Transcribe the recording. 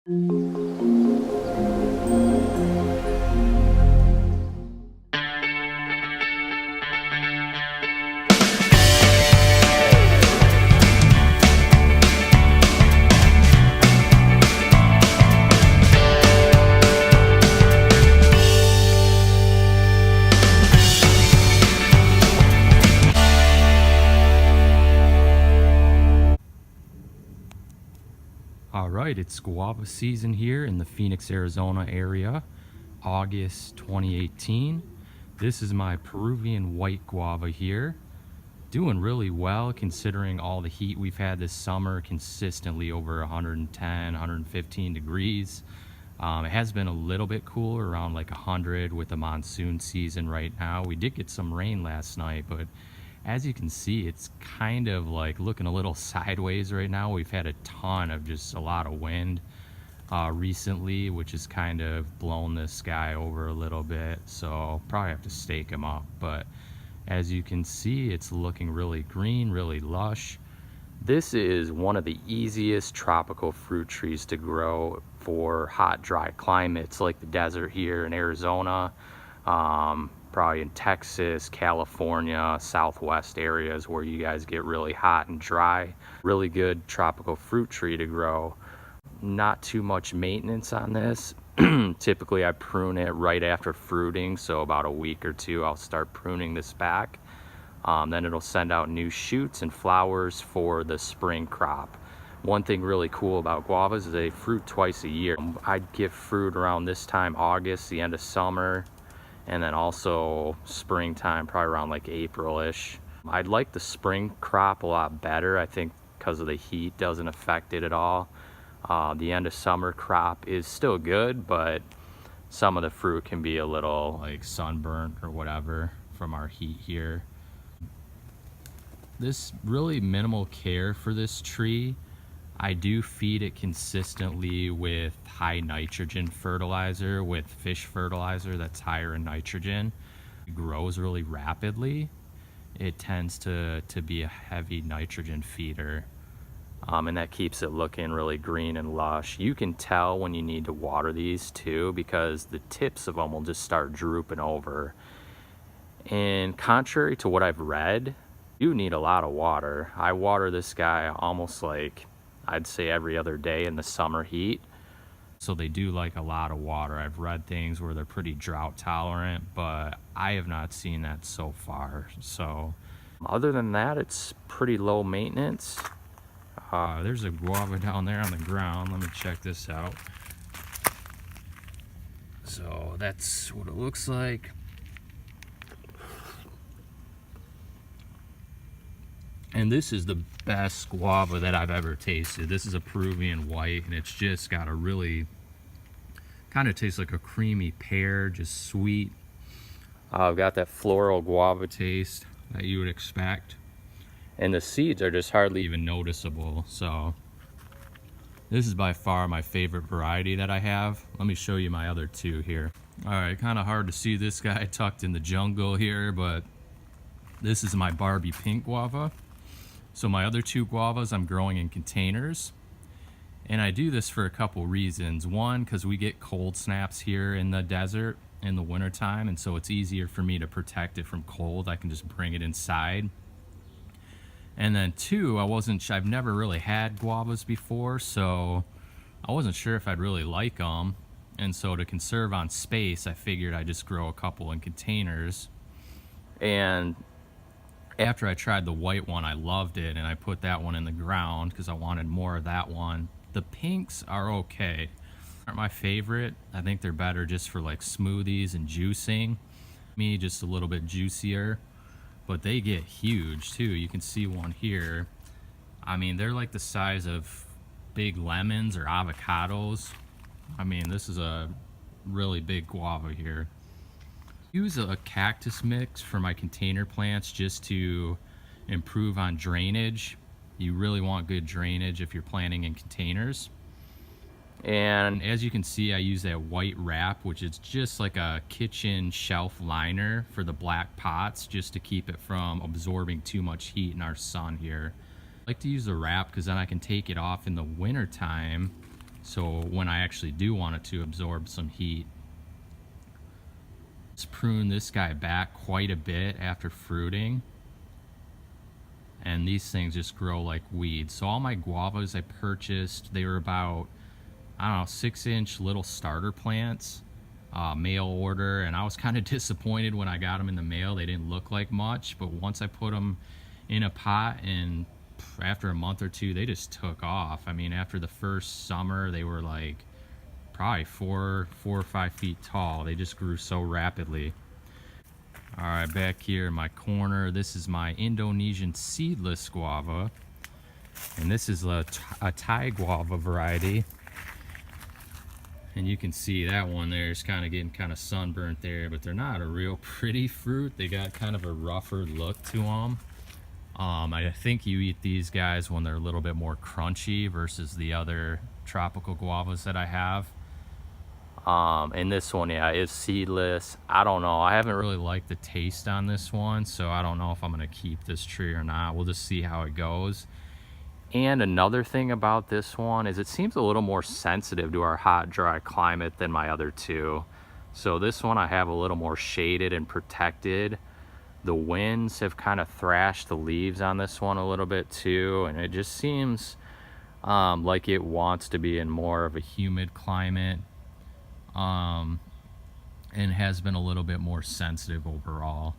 All right, it's guava season here in the Phoenix, Arizona area, August 2018. This is my Peruvian White Guava here. Doing really well considering all the heat we've had this summer, consistently over 110, 115 degrees. It has been a little bit cooler, around like 100 with the monsoon season right now. We did get some rain last night, but as you can see, it's kind of like looking a little sideways right now. We've had a ton of just a lot of wind recently, which has kind of blown this sky over a little bit. So I'll probably have to stake them up. But as you can see, it's looking really green, really lush. This is one of the easiest tropical fruit trees to grow for hot, dry climates like the desert here in Arizona. Probably in Texas, California, Southwest areas where you guys get really hot and dry. Really good tropical fruit tree to grow. Not too much maintenance on this. Typically I prune it right after fruiting, so about a week or two I'll start pruning this back. Then it'll send out new shoots and flowers for the spring crop. One thing really cool about guavas is they fruit twice a year. I'd get fruit around this time, August, the end of summer, and then also springtime, probably around like April-ish. I'd like the spring crop a lot better, I think, because of the heat doesn't affect it at all. The end of summer crop is still good, but some of the fruit can be a little like sunburnt or whatever from our heat here. This really minimal care for this tree. I do feed it consistently with high nitrogen fertilizer, with fish fertilizer that's higher in nitrogen. It grows really rapidly. It tends to be a heavy nitrogen feeder. And that keeps it looking really green and lush. You can tell when you need to water these too, because the tips of them will just start drooping over. And contrary to what I've read, you need a lot of water. I water this guy almost like, I'd say every other day in the summer heat. So they do like a lot of water. I've read things where they're pretty drought tolerant, but I have not seen that so far. So other than that, it's pretty low maintenance. There's a guava down there on the ground. Let me check this out. So that's what it looks like. And this is the best guava that I've ever tasted. This is a Peruvian white, and it's just got a really, kind of tastes like a creamy pear, just sweet. I've got that floral guava taste that you would expect. And the seeds are just hardly even noticeable. So this is by far my favorite variety that I have. Let me show you my other two here. All right, kind of hard to see this guy tucked in the jungle here, but this is my Barbie Pink guava. So my other two guavas I'm growing in containers, and I do this for a couple reasons. One, because we get cold snaps here in the desert in the wintertime, and so it's easier for me to protect it from cold. I can just bring it inside. And then two, I've never really had guavas before, so I wasn't sure if I'd really like them. And so to conserve on space, I figured I'd just grow a couple in containers. And after I tried the white one, I loved it, and I put that one in the ground because I wanted more of that one. The pinks are okay. Aren't my favorite. I think they're better just for like smoothies and juicing. Me, just a little bit juicier, but they get huge too. You can see one here. I mean, they're like the size of big lemons or avocados. I mean, this is a really big guava here. Use a cactus mix for my container plants just to improve on drainage. You really want good drainage if you're planting in containers. And as you can see, I use that white wrap, which is just like a kitchen shelf liner for the black pots, just to keep it from absorbing too much heat in our sun here. I like to use the wrap because then I can take it off in the winter time So when I actually do want it to absorb some heat. Let's prune this guy back quite a bit after fruiting. And these things just grow like weeds. So all my guavas I purchased, they were about, I don't know, 6-inch little starter plants, mail order. And I was kind of disappointed when I got them in the mail. They didn't look like much, but once I put them in a pot, and after a month or two, they just took off. I mean, after the first summer, they were like probably 4 or 5 feet tall. They just grew so rapidly. All right, back here in my corner, this is my Indonesian seedless guava. And this is a Thai guava variety. And you can see that one there is kind of getting kind of sunburnt there, but they're not a real pretty fruit. They got kind of a rougher look to them. I think you eat these guys when they're a little bit more crunchy versus the other tropical guavas that I have. And this one, yeah, is seedless. I don't know. I haven't really liked the taste on this one, so I don't know if I'm going to keep this tree or not. We'll just see how it goes. And another thing about this one is it seems a little more sensitive to our hot, dry climate than my other two. So this one I have a little more shaded and protected. The winds have kind of thrashed the leaves on this one a little bit too, and it just seems like it wants to be in more of a humid climate. And has been a little bit more sensitive overall.